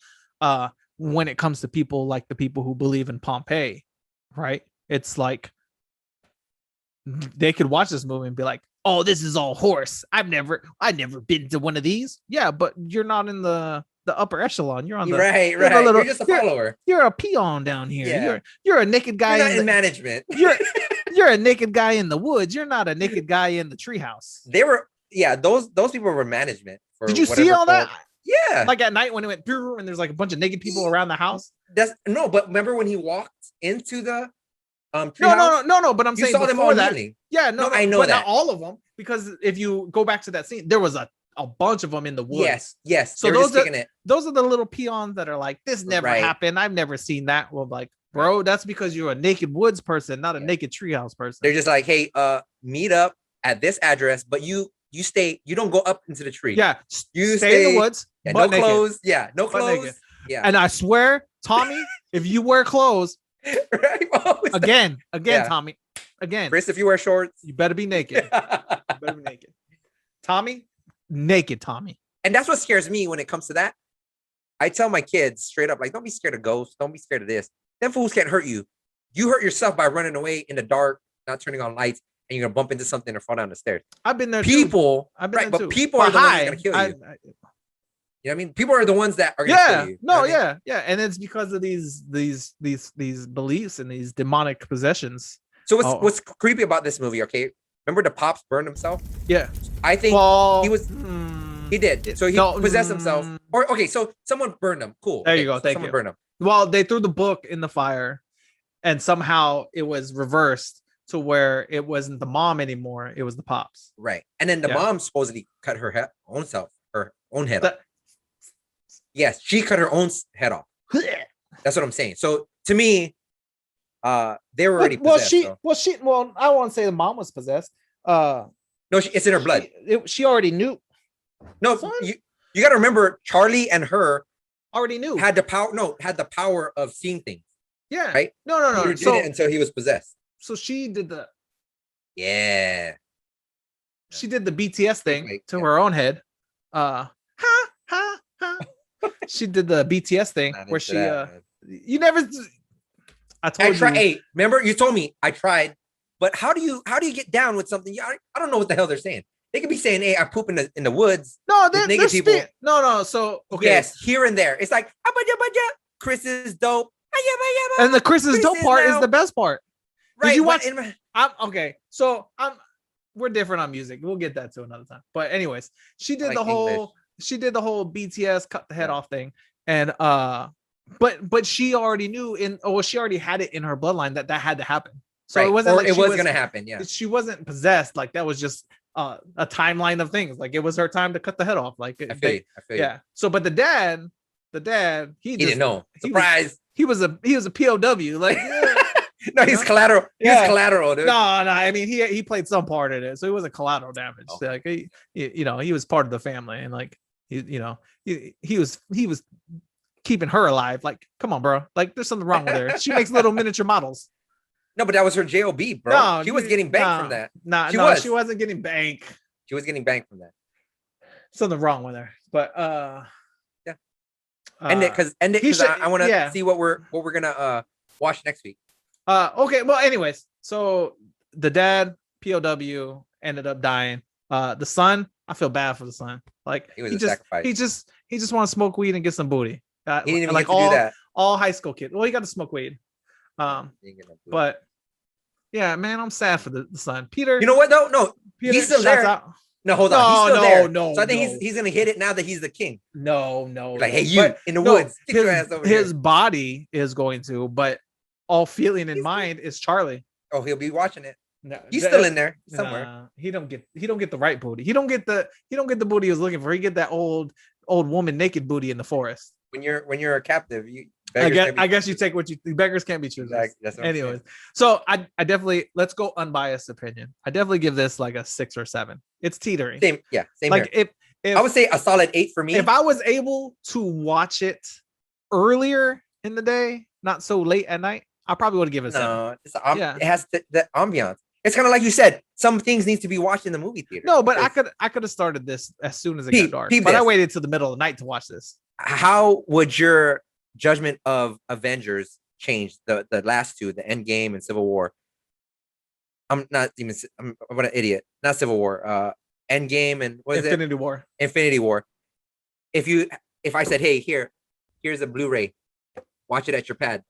when it comes to people like the people who believe in Pompeii, right? It's like they could watch this movie and be like, "Oh, this is all horse. I've never been to one of these." Yeah, but you're not in the upper echelon. You're on the right. You're just a follower. You're a peon down here. Yeah. You're a naked guy. You're not in management. You're a naked guy in the woods. You're not a naked guy in the treehouse. They were, those people were management. Did you see all that? Yeah, like at night when it went and there's like a bunch of naked people around the house. But remember when he walked into the no. But I'm saying saw them all that. kneeling. Yeah, no, I know but that. Not all of them, because if you go back to that scene, there was a bunch of them in the woods. Yes. So those are the little peons that are like, this never happened. I've never seen that. Well, like, bro, that's because you're a naked woods person, not a naked treehouse person. They're just like, hey, meet up at this address, but you stay. You don't go up into the tree. Yeah, you stay in the woods. Yeah, no clothes. Yeah, no clothes. Yeah. And I swear, Tommy, if you wear clothes, again, Tommy, again, Chris, if you wear shorts, you better be naked. Tommy, naked Tommy. And that's what scares me when it comes to that. I tell my kids straight up, like, don't be scared of ghosts. Don't be scared of this. Them fools can't hurt you. You hurt yourself by running away in the dark, not turning on lights, and you're gonna bump into something or fall down the stairs. I've been there. People, I've been there too. People are the ones that are gonna kill you. You know what I mean? People are the ones that are gonna kill you. No, yeah. And it's because of these beliefs and these demonic possessions. So what's creepy about this movie? Okay, remember the pops burned himself? Yeah, I think he was. He did. So he possessed himself. Or okay, so someone burned him. Cool. There you go. Thank you. Someone burned him. Well, they threw the book in the fire, and somehow it was reversed to where it wasn't the mom anymore; it was the pops. Right, and then the mom supposedly cut her own head off. Yes, she cut her own head off. That's what I'm saying. So to me, they were already possessed. Well, I won't say the mom was possessed. No, it's in her blood. She already knew. No, you got to remember, Charlie and her already knew had the power of seeing things. Yeah. Right. No. Peter did it until he was possessed. So she did the. Yeah. She did the BTS thing to her own head. She did the BTS thing where she. You never. I tried. Hey, remember you told me I tried, but how do you get down with something? I don't know what the hell they're saying. They could be saying, "Hey, I poop in the woods." No, they're people. No. So okay. Yes, here and there. It's like Chris is dope, and the Chris is dope part is the best part. Right? Did you watch? Okay. So we're different on music. We'll get that to another time. But anyways, she did the whole BTS cut the head off thing, and but she already knew she already had it in her bloodline that had to happen. So it wasn't it was gonna happen. Yeah, she wasn't possessed. Like that was just a timeline of things. Like it was her time to cut the head off. Like I feel you. Yeah. So, but the dad, he didn't know. Surprise. He was a POW. Like no, he's collateral. He's collateral, dude. No. I mean, he played some part in it, so he wasn't collateral damage. Oh. Like he was part of the family, and like he was keeping her alive. Like, come on, bro. Like, there's something wrong with her. She makes little miniature models. No, but that was her JOB, bro. No, she was getting banked from that. She wasn't getting bank. She was getting banked from that. Something wrong with her. But yeah. End it because I want to see what we're gonna watch next week. Okay. Well, anyways, so the dad POW ended up dying. The son, I feel bad for the son. Like he was a sacrifice. He just want to smoke weed and get some booty. He didn't even like get to do that. All high school kids. Well, he got to smoke weed. But yeah, man, I'm sad for the son. Peter. You know what though? No, Peter, he's still there. No, hold on. He's still there. No. So I think he's gonna hit it now that he's the king. No. Like, hey, you in the woods. Get your ass over here. His body is going to, but all feeling in mind is Charlie. Oh, he'll be watching it. No, he's still in there somewhere. He don't get the right booty. He don't get the booty he was looking for. He get that old woman naked booty in the forest. When you're a captive, I guess you take beggars can't be choosers. Exactly. Anyways, so I definitely, let's go unbiased opinion. I definitely give this like a 6 or 7. It's teetering. Same like here. If I would say a solid 8 for me. If I was able to watch it earlier in the day, not so late at night, I probably would give it a 7. It has the ambiance. It's kind of like you said, some things need to be watched in the movie theater. No, but I could have started this as soon as it got dark. But I waited till the middle of the night to watch this. How would your judgment of Avengers change? The last two, the Endgame and Civil War. I'm what an idiot. Not Civil War. Endgame and what is Infinity War. Infinity War. If I said, hey, here's a Blu-ray, watch it at your pad.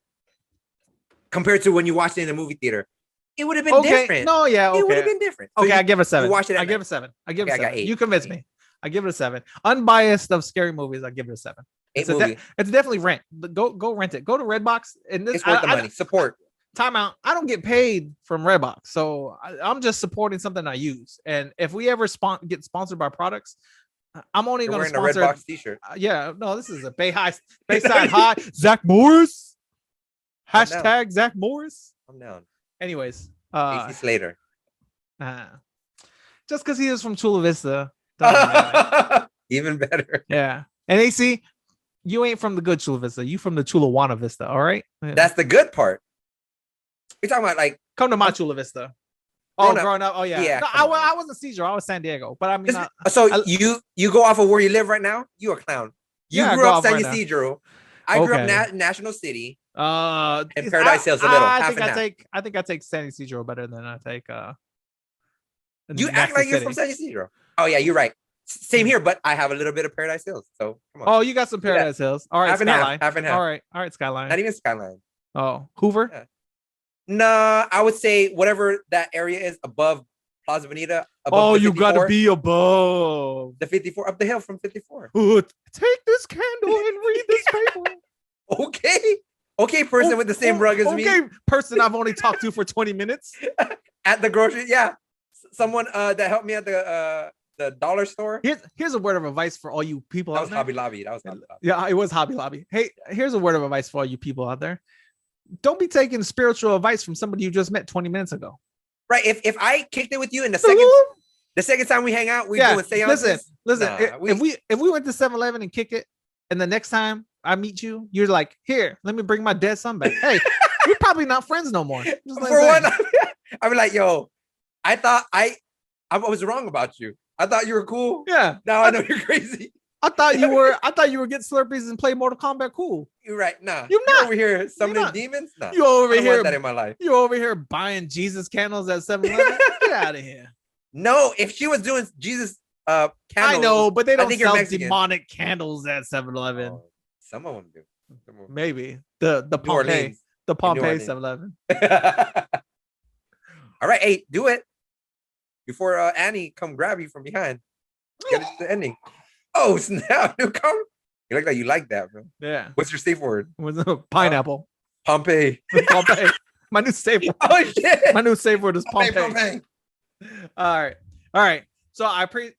Compared to when you watched it in a movie theater, it would have been different. No, yeah, it would have been different. So I give it a 7. Watch it. I give it a 7. I give it a 7. You convinced me. I give it a 7. Unbiased of scary movies, I give it a 7. It's definitely rent. Go rent it. Go to Redbox. And it's worth the money. Support. Time out. I don't get paid from Redbox, so I'm just supporting something I use. And if we ever get sponsored by products, I'm only going to sponsor a Redbox t-shirt. This is a Bayside High. Zach Morris. Hashtag Zach Morris. I'm down. Anyways, AC Slater. Just because he is from Chula Vista. Even better. Yeah. And AC, you ain't from the good Chula Vista. You from the Chulawana Vista, all right? Yeah. That's the good part. We're talking about like come to my Chula Vista. growing up. Oh yeah. Yeah, No, I wasn't Cedro. I was San Diego. But I mean, so you go off of where you live right now? You a clown. You grew up San Ysidro. I grew up National City. And Paradise Hills a little. I think I take San Ysidro better than I take. You act like you're from San Ysidro. Oh yeah, you're right. Same here, but I have a little bit of Paradise Hills. So come on. Oh, you got some Paradise Hills. All right, Skyline. Half and half. All right, Skyline. Not even Skyline. Oh, Hoover. Yeah. Nah, I would say whatever that area is above Plaza Bonita. Oh, you gotta be above the 54, up the hill from 54. Ooh, take this candle and read this paper. Okay, person with the same rug as me. Okay, person I've only talked to for 20 minutes at the grocery. Yeah, someone that helped me at the dollar store. Here's a word of advice for all you people out there. Hobby Lobby. That was Hobby Lobby. Yeah, it was Hobby Lobby. Hey, here's a word of advice for all you people out there. Don't be taking spiritual advice from somebody you just met 20 minutes ago. Right. If I kicked it with you in the second time we hang out, we doing seances. Listen. If we went to 7-Eleven and kick it, and the next time I meet you, you're like, here, let me bring my dead son back. Hey, we're probably not friends no more. For one, I'd be like, yo, I thought I was wrong about you. I thought you were cool. Yeah. Now I know you're crazy. I thought you were getting Slurpees and play Mortal Kombat cool. You're right. Nah. You're not over here summoning demons. Nah. You over here want that in my life. You over here buying Jesus candles at 7-Eleven. Get out of here. No, if she was doing Jesus candles, I know, but they don't sell demonic candles at 7-Eleven. Oh, some of them do. Maybe the Pompeii 7-Eleven. All right, hey, do it before Annie come grab you from behind. Get it to the ending. Oh snap! You look like you like that, bro. Yeah. What's your safe word? Pineapple. Pompeii. Pompeii. My new safe word. Oh shit! My new safe word is Pompeii. Pompeii. All right. So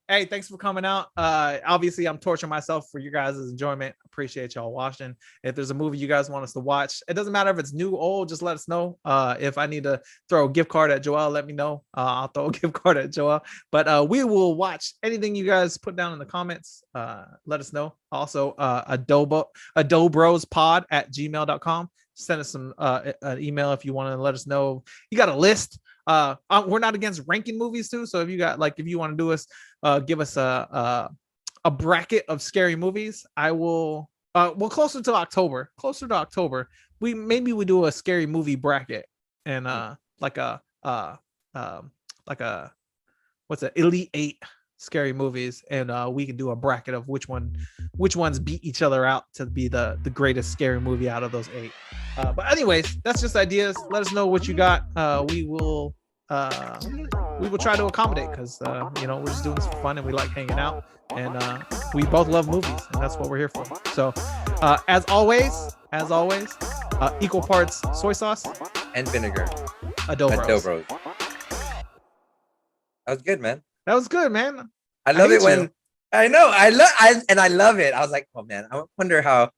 hey, thanks for coming out. Obviously I'm torturing myself for you guys' enjoyment. Appreciate y'all watching. If there's a movie you guys want us to watch, it doesn't matter if it's new or old, just let us know. If I need to throw a gift card at Joel, let me know. I'll throw a gift card at Joel. But we will watch anything you guys put down in the comments. Let us know. Also, adobrospod@gmail.com. Send us some an email if you want to let us know. You got a list. We're not against ranking movies too, so if you want to do us give us a bracket of scary movies, I will closer to October we do a scary movie bracket and like a what's it, Elite 8 scary movies, and we can do a bracket of which ones beat each other out to be the greatest scary movie out of those 8. But anyways, that's just ideas. Let us know what you got. We will try to accommodate, because we're just doing this for fun and we like hanging out, and we both love movies, and that's what we're here for. So as always, equal parts soy sauce and vinegar. Adobros. That was good, man. That was good, man. I love it when I know. I love it. I was like, oh man, I wonder how